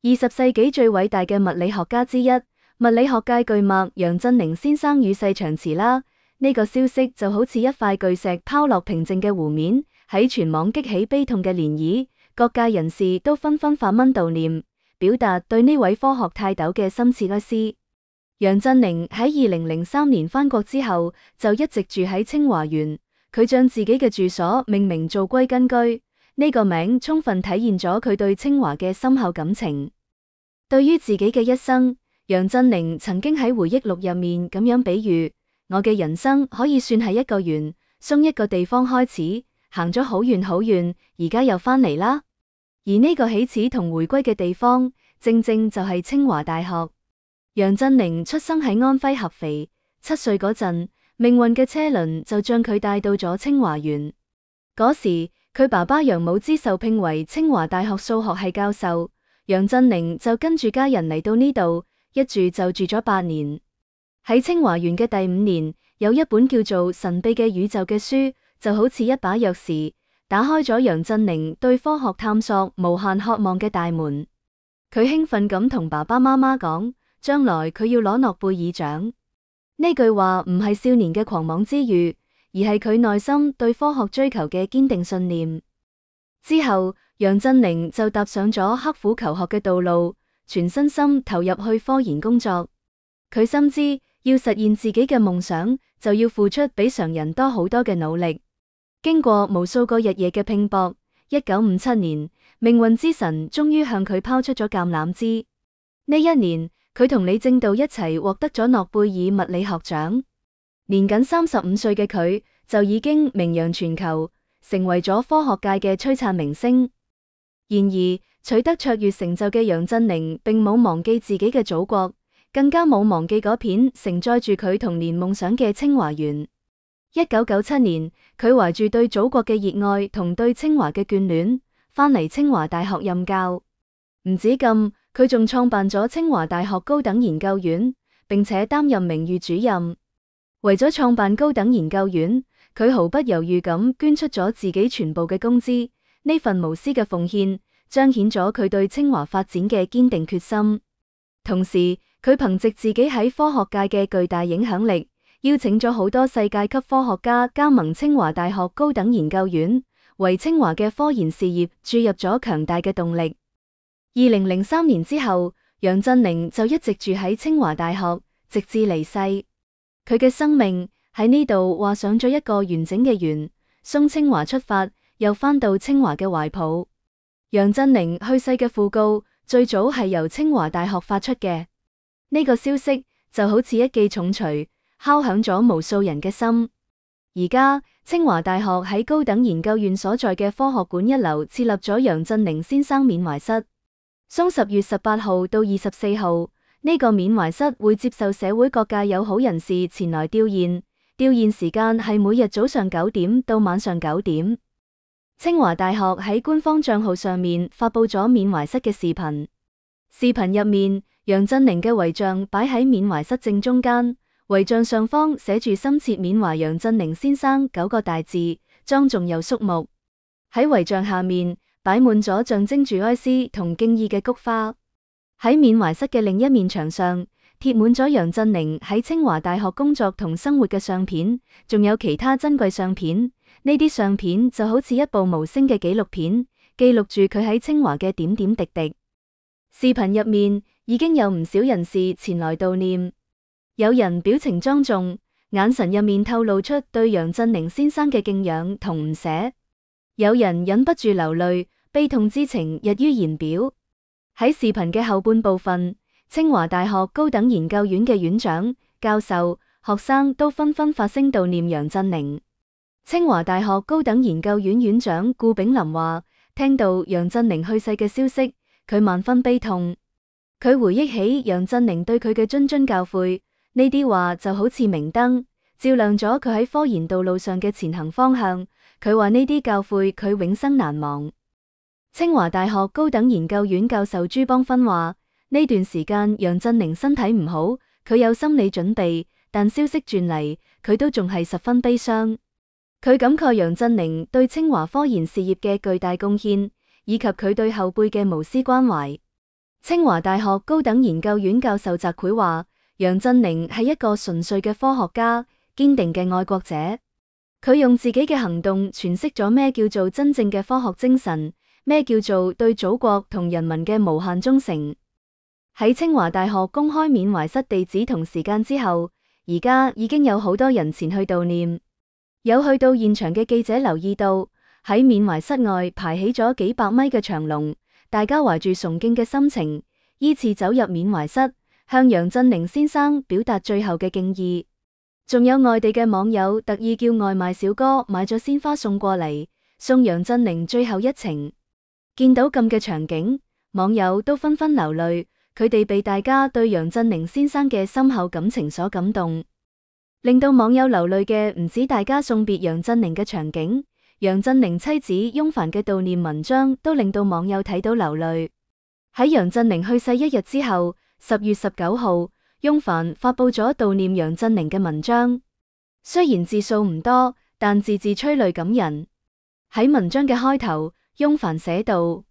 20世紀最偉大嘅物理學家之一，物理學界巨擘楊振寧先生與世長辭啦。呢個消息就好似一塊巨石拋落平靜嘅湖面，喺全網激起悲痛嘅漣漪。各界人士都紛紛發文悼念，表達對呢位科學泰斗嘅深切哀思。楊振寧喺2003年返國之後，就一直住喺清華園。佢將自己嘅住所命名做歸根居，呢個名充分體現咗佢對清華嘅深厚感情。對於自己嘅一生，楊振寧曾經喺回憶錄入面咁樣比喻：我嘅人生可以算係一個圓，從一個地方開始，行咗好遠好遠，而家又返嚟啦。而呢個起始同回歸嘅地方，正正就係清華大學。楊振寧出生喺安徽合肥，7歲嗰陣，命運嘅車輪就將佢帶到咗清華園。嗰時，佢爸爸楊武之受聘為清華大學數學系教授，楊振寧就跟住家人嚟到呢度，一住就住咗8年。喺清華園嘅第5年，有一本叫做《神秘嘅宇宙》嘅書，就好似一把鑰匙，打開咗楊振寧對科學探索無限渴望嘅大門。佢興奮咁同爸爸媽媽講，將來佢要攞諾貝爾獎。呢句話唔係少年嘅狂妄之語，而係佢內心對科學追求嘅堅定信念。之後，楊振寧就踏上咗刻苦求學嘅道路，全身心投入去科研工作。佢深知要實現自己嘅夢想，就要付出比常人多好多嘅努力。經過無數個日夜嘅拼搏，1957年，命運之神終於向佢拋出咗橄欖枝。呢一年，佢同李政道一齊獲得咗諾貝爾物理學獎。年僅35歲嘅佢就已經名揚全球，成為咗科學界嘅璀璨明星。然而，取得卓越成就嘅楊振寧並冇忘記自己嘅祖國，更加冇忘記嗰片承載住佢童年夢想嘅清華園。1997年，佢懷住對祖國嘅熱愛同對清華嘅眷戀，返嚟清華大學任教。唔止咁，佢仲創辦咗清華大學高等研究院，並且擔任名譽主任。為咗創辦高等研究院，佢毫不猶豫咁捐出咗自己全部嘅工資。呢份無私嘅奉獻，彰顯咗佢對清華發展嘅堅定決心。同時，佢憑借自己喺科學界嘅巨大影響力，邀請咗好多世界級科學家加盟清華大學高等研究院，為清華嘅科研事業注入咗強大嘅動力。2003年之後，楊振寧就一直住喺清華大學，直至離世。佢嘅生命喺呢度畫上咗一個完整嘅圓，從清華出發，又返到清華嘅懷抱。楊振寧去世嘅訃告，最早係由清華大學發出嘅。呢個消息就好似一記重錘，敲響咗無數人嘅心。而家，清華大學喺高等研究院所在嘅科學館1樓設立咗楊振寧先生緬懷室。從10月18號到24號，呢個緬懷室會接受社會各界友好人士前來弔唁。弔唁時間係每日早上9點到晚上9點。清華大學喺官方賬號上面發佈咗緬懷室嘅視頻。視頻入面，楊振寧嘅遺像擺喺緬懷室正中間，遺像上方寫住深切緬懷楊振寧先生9個大字，莊重又肅穆。喺遺像下面，擺滿咗象徵住哀思同敬意嘅菊花。喺緬懷室嘅另一面牆上，貼滿咗楊振寧喺清華大學工作同生活嘅相片，仲有其他珍貴相片。呢啲相片就好似一部無聲嘅紀錄片，記錄住佢喺清華嘅點點滴滴。視頻入面已經有唔少人士前來悼念，有人表情莊重，眼神入面透露出對楊振寧先生嘅敬仰同唔捨；有人忍不住流淚，悲痛之情溢於言表。喺視頻嘅後半部分，清華大學高等研究院嘅院長、教授、學生都紛紛發聲悼念楊振寧。清華大學高等研究院院長顧炳林話：聽到楊振寧去世嘅消息，佢萬分悲痛。佢回憶起楊振寧對佢嘅諄諄教誨，呢啲話就好似明燈，照亮咗佢喺科研道路上嘅前行方向。佢話呢啲教誨佢永生難忘。清華大學高等研究院教授朱邦芬話：呢段時間楊振寧身體唔好，佢有心理準備，但消息傳嚟，佢都仲係十分悲傷。佢感慨楊振寧對清華科研事業嘅巨大貢獻，以及佢對後輩嘅無私關懷。清華大學高等研究院教授翟繪話，楊振寧係一個純粹嘅科學家，堅定嘅愛國者。佢用自己嘅行動詮釋咗咩叫做真正嘅科學精神，咩叫做對祖國同人民嘅無限忠誠。喺清華大學公開緬懷室地址同時間之後，而家已經有好多人前去悼念。有去到現場嘅記者留意到，喺緬懷室外排起咗幾百米嘅長龍，大家懷住崇敬嘅心情，依次走入緬懷室，向楊振寧先生表達最後嘅敬意。仲有外地嘅網友特意叫外賣小哥買咗鮮花送過嚟，送楊振寧最後一程。見到咁嘅場景，網友都紛紛流淚，佢哋被大家對楊振寧先生嘅深厚感情所感動。令到網友流淚嘅唔止大家送別楊振寧嘅場景，楊振寧妻子翁帆嘅悼念文章都令到網友睇到流淚。喺楊振寧去世一日之後，10月19號，翁帆發佈咗悼念楊振寧嘅文章。雖然字數唔多，但字字催淚感人。喺文章嘅開頭，翁帆寫道：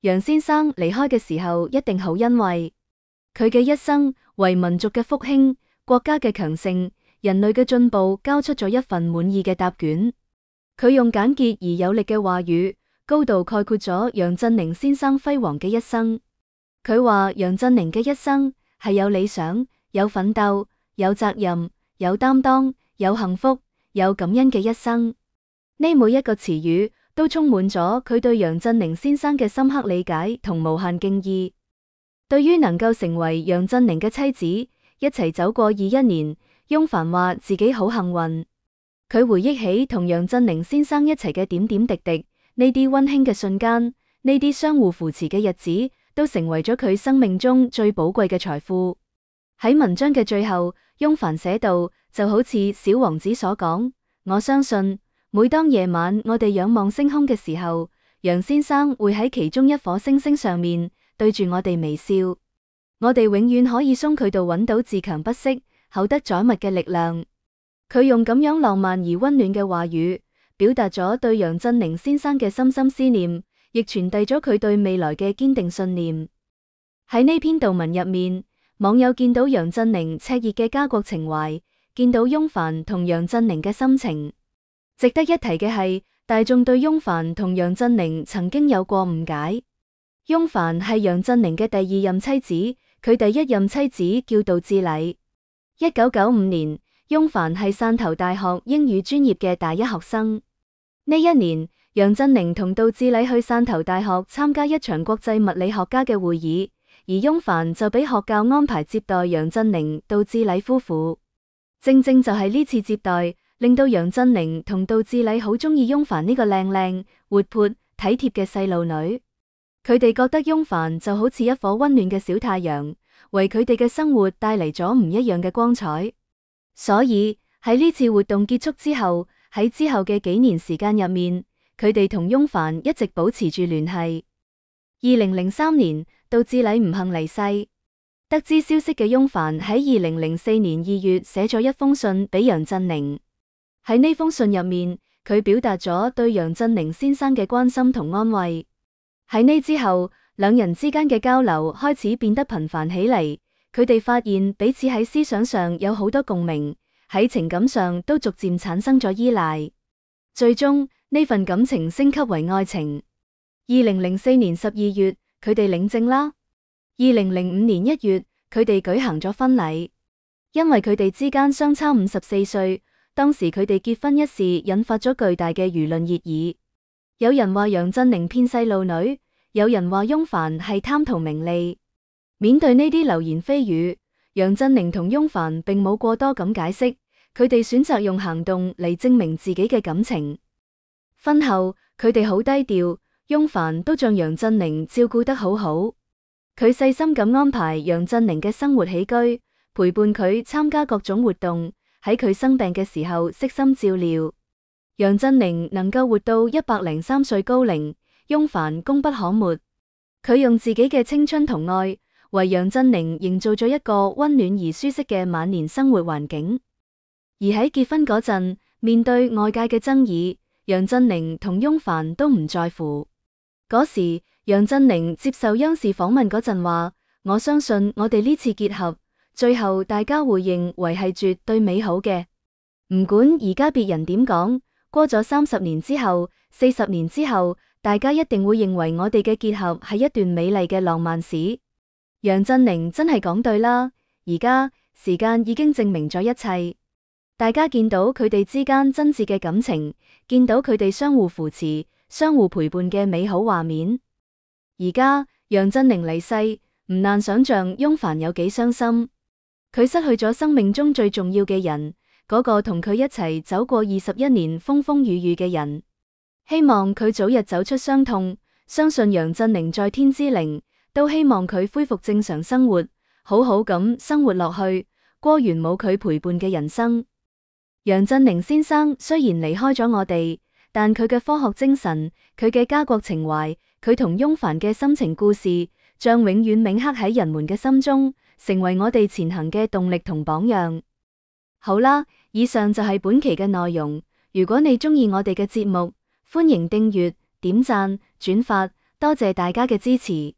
楊先生離開嘅時候一定好欣慰，佢嘅一生為民族嘅復興、國家嘅強盛、人類嘅進步交出咗一份滿意嘅答卷。佢用簡潔而有力嘅話語，高度概括咗楊振寧先生輝煌嘅一生。佢話楊振寧嘅一生係有理想、有奮鬥、有責任、有擔當、有幸福、有感恩嘅一生。呢每一個詞語都充滿咗佢對楊振寧先生嘅深刻理解同無限敬意。對於能夠成為楊振寧嘅妻子，一齊走過21年，翁帆話自己好幸運。佢回憶起同楊振寧先生一齊嘅點點滴滴，呢啲溫馨嘅瞬間，呢啲相互扶持嘅日子，都成為咗佢生命中最寶貴嘅財富。喺文章嘅最後，翁帆寫道，就好似小王子所講，我相信每當夜晚我哋仰望星空嘅時候，楊先生會喺其中一顆星星上面對住我哋微笑。我哋永遠可以從佢度揾到自強不息、厚德載物嘅力量。佢用咁樣浪漫而溫暖嘅話語，表達咗對楊振寧先生嘅深深思念，亦傳遞咗佢對未來嘅堅定信念。喺呢篇悼文入面，網友見到楊振寧熾熱嘅家國情懷，見到翁帆同楊振寧嘅心情。值得一提嘅係，大眾對翁帆同楊振寧曾經有過誤解。翁帆係楊振寧嘅第二任妻子，佢第一任妻子叫杜志禮。1995年，翁帆係汕頭大學英語專業嘅大一學生。呢一年，楊振寧同杜志禮去汕頭大學參加一場國際物理學家嘅會議，而翁帆就俾學校安排接待楊振寧、杜志禮夫婦。正正就係呢次接待，令到楊振寧同杜志禮好中意翁帆呢個靚靚、活潑、體貼嘅細路女。佢哋覺得翁帆就好似一顆溫暖嘅小太陽，為佢哋嘅生活帶嚟咗唔一樣嘅光彩。所以喺呢次活動結束之後，喺之後嘅幾年時間入面，佢哋同翁帆一直保持住聯繫。2003年，杜志禮唔幸離世。得知消息嘅翁帆喺2004年2月寫咗一封信俾楊振寧。喺呢封信入面，佢表達咗對楊振寧先生嘅關心同安慰。喺呢之後，兩人之間嘅交流開始變得頻繁起嚟。佢哋發現彼此喺思想上有好多共鳴，喺情感上都逐漸產生咗依賴。最終呢份感情升級為愛情。2004年12月，佢哋領證啦。2005年1月，佢哋舉行咗婚禮。因為佢哋之間相差54歲，當時佢哋結婚一事引發咗巨大嘅輿論熱議。有人話楊振寧騙細路女，有人話翁帆係貪圖名利。面對呢啲流言蜚語，楊振寧同翁帆並冇過多咁解釋，佢哋選擇用行動嚟證明自己嘅感情。婚後，佢哋好低調，翁帆都將楊振寧照顧得好好。佢細心咁安排楊振寧嘅生活起居，陪伴佢參加各種活動，喺佢生病嘅時候悉心照料。楊振寧能夠活到103歲高齡，翁帆功不可沒。佢用自己嘅青春同愛，為楊振寧營造咗一個溫暖而舒適嘅晚年生活環境。而喺結婚嗰陣，面對外界嘅爭議，楊振寧同翁帆都唔在乎。嗰時，楊振寧接受央視訪問嗰陣話：我相信我哋呢次結合，最後大家會認為係絕對美好嘅。唔管而家別人點講，過咗30年之後、40年之後，大家一定會認為我哋嘅結合係一段美麗嘅浪漫史。楊振寧真係講對啦，而家時間已經證明咗一切。大家見到佢哋之間真摯嘅感情，見到佢哋相互扶持、相互陪伴嘅美好畫面。而家楊振寧離世，唔難想象翁帆有幾傷心。佢失去咗生命中最重要嘅人，嗰個同佢一齊走過21年風風雨雨嘅人。希望佢早日走出傷痛，相信楊振寧在天之靈，都希望佢恢復正常生活，好好咁生活落去，過完冇佢陪伴嘅人生。楊振寧先生雖然離開咗我哋，但佢嘅科學精神，佢嘅家國情懷，佢同翁帆嘅深情故事，將永遠銘刻喺人們嘅心中，成為我哋前行嘅動力同榜樣。好啦，以上就係本期嘅內容。如果你鍾意我哋嘅節目，歡迎訂閱、點讚、轉發，多謝大家嘅支持。